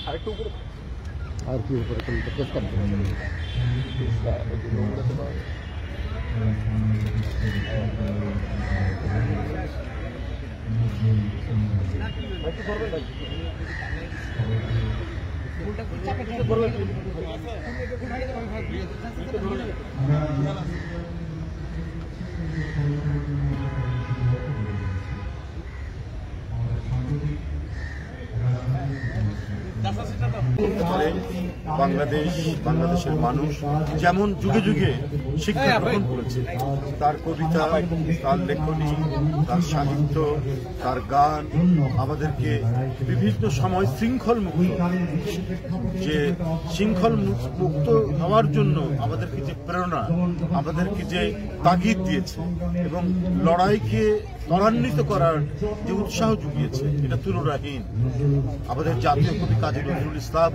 আর কি উপরে চেষ্টা বাংলাদেশের মানুষ যেমন যুগে যুগে শিক্ষা গ্রহণ করেছে, তার কবিতা, তার লেখনী, তার সাহিত্য, তার গান আমাদেরকে বিভিন্ন সময় শৃঙ্খল মুক্ত হওয়ার জন্য আমাদেরকে যে প্রেরণা, আমাদেরকে যে তাগিদ দিয়েছে এবং লড়াইকে ত্বরান্বিত করার যে উৎসাহ জুগিয়েছে, এটা তুলনাহীন। আমাদের জাতীয় কবি কাজী নজরুল ইসলাম,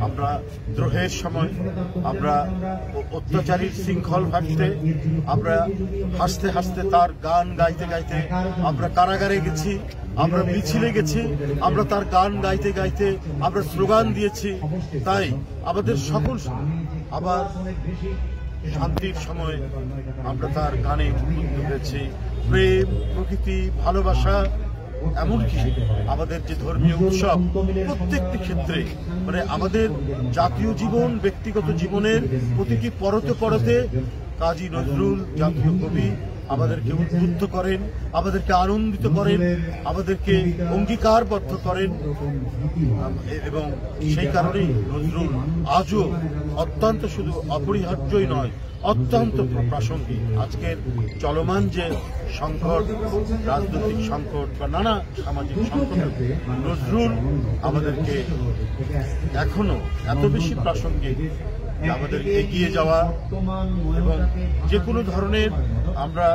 আমরা দ্রোহের সময়, আমরা অত্যাচারীর শৃঙ্খল ভাঙতে, আমরা হাসতে হাসতে তার গান গাইতে গাইতে আমরা কারাগারে গেছি, আমরা মিছিলে গেছি, আমরা তার গান গাইতে গাইতে আমরা স্লোগান দিয়েছি। তাই আমাদের সকল আবার শান্তির সময় আমরা তার গানে উদ্বুদ্ধ হয়েছি। প্রেম, প্রকৃতি, ভালোবাসা, এমনকি আমাদের যে ধর্মীয় উৎসব, প্রত্যেকটি ক্ষেত্রে মানে আমাদের জাতীয় জীবন, ব্যক্তিগত জীবনের প্রতিটি পরতে পরতে কাজী নজরুল জাতীয় কবি আমাদেরকে উদ্বুদ্ধ করেন, আমাদেরকে আনন্দিত করেন, আমাদেরকে অঙ্গীকারবদ্ধ করেন এবং সেই কারণেই নজরুল আজও অত্যন্ত শুধু অপরিহার্যই নয়, অত্যন্ত প্রাসঙ্গিক। আজকের চলমান যে সংকট, রাজনৈতিক সংকট বা নানা সামাজিক সংকট, নজরুল আমাদেরকে এখনো এত বেশি প্রাসঙ্গিক, আমাদের এগিয়ে যাওয়া এবং যে কোনো ধরনের আমরা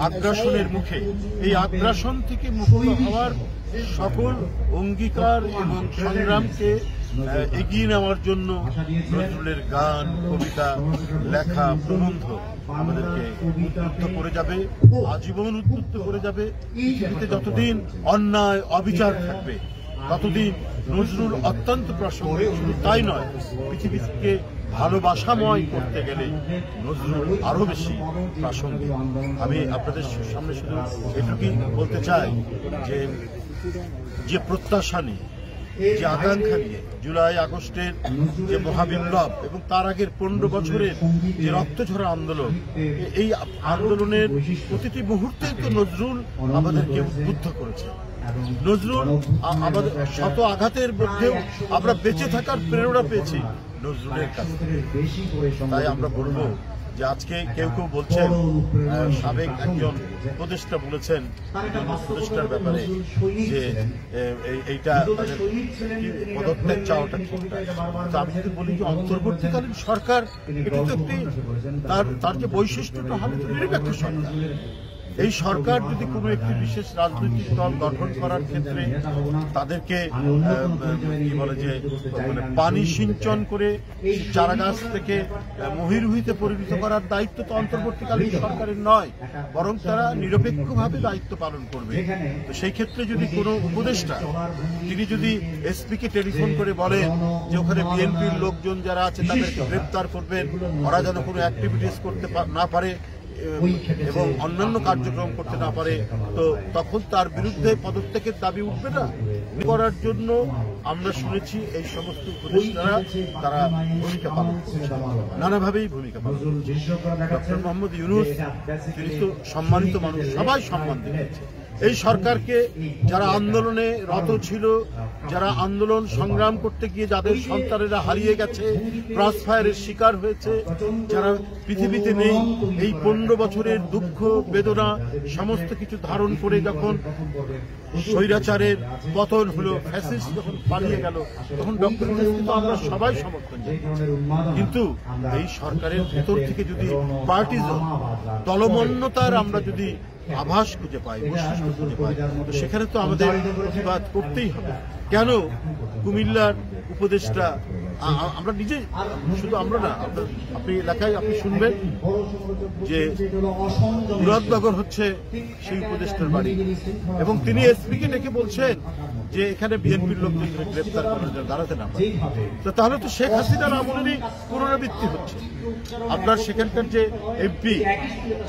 আগ্রাসনের মুখে, এই আগ্রাসন থেকে মুক্ত হওয়ার সকল অঙ্গীকার এবং সংগ্রামকে এগিয়ে নেওয়ার জন্য নজরুলের গান, কবিতা, লেখা, প্রবন্ধ আমাদেরকে উদ্বুদ্ধ করে যাবে, আজীবন উদ্বুদ্ধ করে যাবে। পৃথিবীতে যতদিন অন্যায় অবিচার থাকবে ততদিন নজরুল অত্যন্ত প্রাসঙ্গিক। শুধু তাই নয়, পৃথিবীকে ভালোবাসাময় করতে গেলে নজরুল আরো বেশি প্রাসঙ্গিক। আমি আপনাদের সামনে শুধু এটুকুই বলতে চাই যে প্রত্যাশা নিয়ে, যে আকাঙ্ক্ষা নিয়ে জুলাই আগস্টের যে মহাবিপ্লব এবং তার আগের 15 বছরের যে রক্তঝরা আন্দোলন, এই আন্দোলনের প্রতিটি মুহূর্তে তো নজরুল আমাদেরকে উদ্বুদ্ধ করেছে। নজরুল আমাদের শত আঘাতের মধ্যেও আমরা বেঁচে থাকার প্রেরণা পেয়েছি নজরুলের কাছে। তাই আমরা বলবো যে আজকে কেউ কেউ বলছেন, সাবেক একজন উপদেষ্টা বলেছেন উপদেষ্টার ব্যাপারে যে এইটা পদত্যাগ চাওয়াটা ঠিক না। তো আমি যদি বলি যে অন্তর্বর্তীকালীন সরকার, এটা তো একটি তার যে বৈশিষ্ট্যটা হবে তো নিরপেক্ষ সরকার। এই সরকার যদি কোনো একটি বিশেষ রাজনৈতিক দল গঠন করার ক্ষেত্রে তাদেরকে কি বলে যে মানে পানি সিঞ্চন করে চারাগাছ থেকে মহিরুহিতে পরিণত করার দায়িত্ব তো অন্তর্বর্তীকালীন সরকারের নয়, বরং তারা নিরপেক্ষভাবে দায়িত্ব পালন করবে। তো সেই ক্ষেত্রে যদি কোনো উপদেষ্টা তিনি যদি এসপিকে টেলিফোন করে বলেন যে ওখানে বিএনপির লোকজন যারা আছে তাদেরকে গ্রেপ্তার করবেন, ওরা যেন কোনো অ্যাক্টিভিটিস করতে না পারে এবং অন্যান্য কার্যক্রম করতে না পারে, তো তখন তার বিরুদ্ধে পদত্যাগের দাবি উঠবে না। করার জন্য আমরা শুনেছি এই সমস্ত উপদেষ্টারা তারা ভূমিকা পালন করছে, নানাভাবেই ভূমিকা পালন করছে। ডক্টর মোহাম্মদ ইউনূস তিনি তো সম্মানিত মানুষ, সবাই সম্মান দিয়েছে। এই সরকারকে যারা আন্দোলনে রত ছিল, যারা আন্দোলন সংগ্রাম করতে গিয়ে যাদের সন্তানেরা হারিয়ে গেছে, ক্রসফায়ারের শিকার হয়েছে, যারা পৃথিবীতে নেই, এই 15 বছরের দুঃখ বেদনা সমস্ত কিছু ধারণ করে যখন স্বৈরাচারের পতন হলো, ফ্যাসিস্ট যখন পালিয়ে গেল, তখন ডক্টর ইউনূসকে তো আমরা সবাই সমর্থন জানি। কিন্তু এই সরকারের ভেতর থেকে যদি পার্টিজম, দলমন্যতার আমরা যদি আভাস খুঁজে পাই, বৈশিষ্ট্য খুঁজে পাই, তো সেখানে তো আমাদের প্রতিবাদ করতেই হবে। কেন কুমিল্লার উপদেষ্টা, আমরা নিজে, শুধু আমরা না, আপনি এলাকায় আপনি শুনবেন যে মুরাদনগর হচ্ছে সেই উপদেষ্টার বাড়ি, এবং তিনি এসপিকে ডেকে বলছেন যে এখানে বিএনপির লোকজন গ্রেপ্তার করার জন্য দাঁড়াতে না পারে। তো তাহলে তো শেখ হাসিনার আমলেরই পুনরাবৃত্তি হচ্ছে। আপনার সেখানকার যে এমপি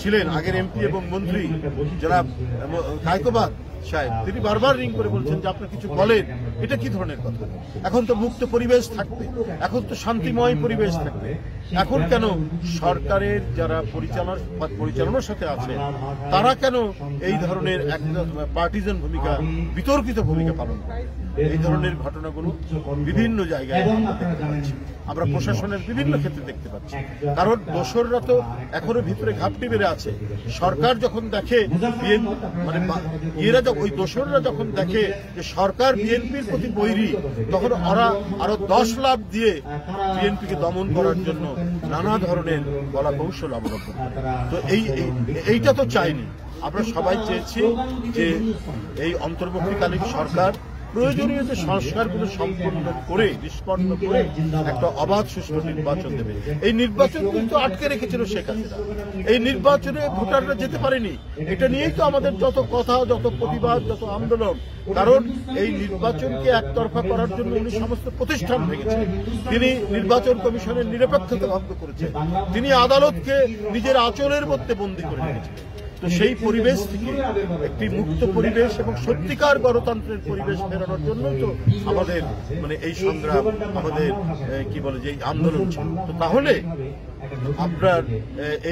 ছিলেন, আগের এমপি এবং মন্ত্রী যারা কায়কোবাদ সাহেব, তিনি বারবার রিং করে বলছেন যে আপনার কিছু বলেন, এটা কি ধরনের কথা? এখন তো মুক্ত পরিবেশ থাকবে, এখন তো শান্তিময় পরিবেশ থাকবে, এখন কেন সরকারের যারা পরিচালনার সাথে আছে তারা কেন এই ধরনের পার্টিজান ভূমিকা, বিতর্কিত ভূমিকা পালন করে? এই ধরনের ঘটনাগুলো বিভিন্ন জায়গায় আমরা প্রশাসনের বিভিন্ন ক্ষেত্রে দেখতে পাচ্ছি। কারণ দোসররা তো এখনো ভিতরে ঘাপটি বেড়ে আছে। সরকার যখন দেখে মানে এরা ওই দোসররা যখন দেখে যে সরকার বিএনপির প্রতি বৈরী, তখন ওরা আরো 10 লাখ দিয়ে বিএনপিকে দমন করার জন্য নানা ধরনের কলা কৌশল অবলম্বন করে। তো এইটা তো চাইনি। আমরা সবাই চেয়েছি যে এই অন্তর্বর্তীকালীন সরকার প্রয়োজনীয় যে সংস্কারগুলো সম্পন্ন করে, নিষ্পন্ন করে একটা অবাধ সুষ্ঠু নির্বাচন দেবে। এই নির্বাচন কিন্তু আটকে রেখেছিল শেখ হাসিনা। এই নির্বাচনে ভোটাররা যেতে পারেনি। এটা নিয়েই তো আমাদের যত কথা, যত প্রতিবাদ, যত আন্দোলন। কারণ এই নির্বাচনকে একতরফা করার জন্য উনি সমস্ত প্রতিষ্ঠান ভেঙেছেন। তিনি নির্বাচন কমিশনের নিরপেক্ষতা ভঙ্গ করেছেন। তিনি আদালতকে নিজের আঁচলের মধ্যে বন্দী করে রেখেছেন। তো সেই পরিবেশ থেকে একটি মুক্ত পরিবেশ এবং সত্যিকার গণতন্ত্রের পরিবেশ ফেরানোর জন্য তো আমাদের মানে এই সংগ্রাম, আমাদের কি বলে যে আন্দোলন ছিল। তো তাহলে আপনার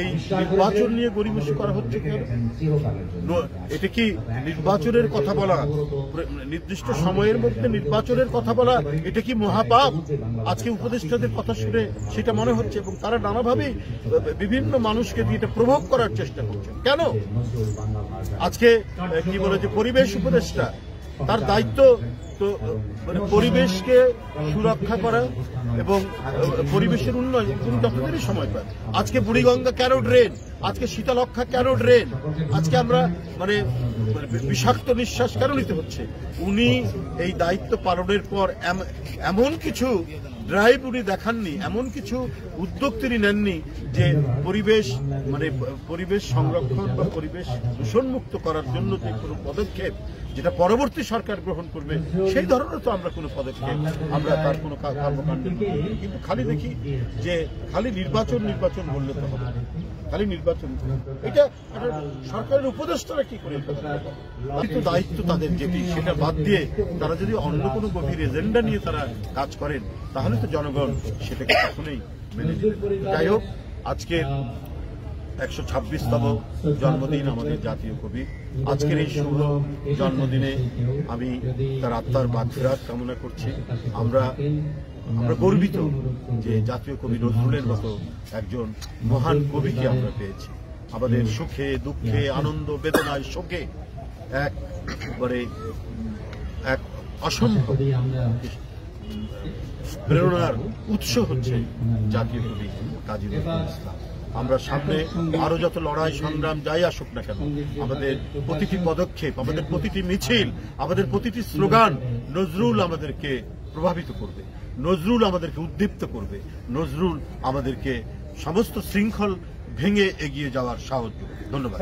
এই নির্বাচন নিয়ে গড়িমসি করা হচ্ছে কেন? এটা কি নির্বাচনের কথা বলা, নির্দিষ্ট সময়ের মধ্যে নির্বাচনের কথা বলা, এটা কি মহাপাপ? আজকে উপদেষ্টাদের কথা শুনে সেটা মনে হচ্ছে, এবং তারা নানাভাবেই বিভিন্ন মানুষকে দিয়ে এটা প্রভোগ করার চেষ্টা করছেন। কেন? আজকে কি বলে যে পরিবেশ উপদেষ্টা, তার দায়িত্ব তো মানে পরিবেশকে সুরক্ষা করা এবং পরিবেশের উন্নয়ন। তিনি যতদিনই সময় পান। আজকে বুড়িগঙ্গা কেন ড্রেন? আজকে শীতলক্ষা কেন ড্রেন? আজকে আমরা মানে বিষাক্ত নিঃশ্বাস কেন নিতে হচ্ছে? উনি এই দায়িত্ব পালনের পর এমন কিছু ড্রাইভ উনি দেখাননি, এমন কিছু উদ্যোগ তিনি নেননি যে পরিবেশ মানে পরিবেশ সংরক্ষণ বা পরিবেশ দূষণমুক্ত করার জন্য যে কোনো পদক্ষেপ যেটা পরবর্তী সরকার গ্রহণ করবে, সেই ধরনের তো আমরা কোনো পদক্ষেপ, আমরা তার কোনো কর্মকাণ্ড। কিন্তু খালি দেখি যে খালি নির্বাচন নির্বাচন বললে তো হবে, খালি নির্বাচন। এটা সরকারের উপদেষ্টারা কি করে? কিন্তু দায়িত্ব তাদের যেটি, সেটা বাদ দিয়ে তারা যদি অন্য কোনো গভীর এজেন্ডা নিয়ে তারা কাজ করেন, তাহলে তো জনগণ সেটাকে কখনোই মেনে নেবে। যাই হোক, আজকে 126তম জন্মদিন আমাদের জাতীয় কবি। আজকের এই শুভ জন্মদিনে আমি তার আত্মার মাগফিরাত কামনা করছি। আমরা গর্বিত যে জাতীয় কবি নজরুলের মতো একজন মহান কবিকে আমরা পেয়েছি। আমাদের সুখে দুঃখে, আনন্দ বেদনায়, শোকে একবারে এক অসম্ভব প্রেরণার উৎস হচ্ছে জাতীয় কবি কাজী নজরুল ইসলাম। আমরা সামনে আরো যত লড়াই সংগ্রাম যাই আসুক না কেন, আমাদের প্রতিটি পদক্ষেপ, আমাদের প্রতিটি মিছিল, আমাদের প্রতিটি স্লোগান নজরুল আমাদেরকে প্রভাবিত করবে, নজরুল আমাদেরকে উদ্দীপ্ত করবে, নজরুল আমাদেরকে সমস্ত শৃঙ্খল ভেঙে এগিয়ে যাওয়ার সাহায্য। ধন্যবাদ।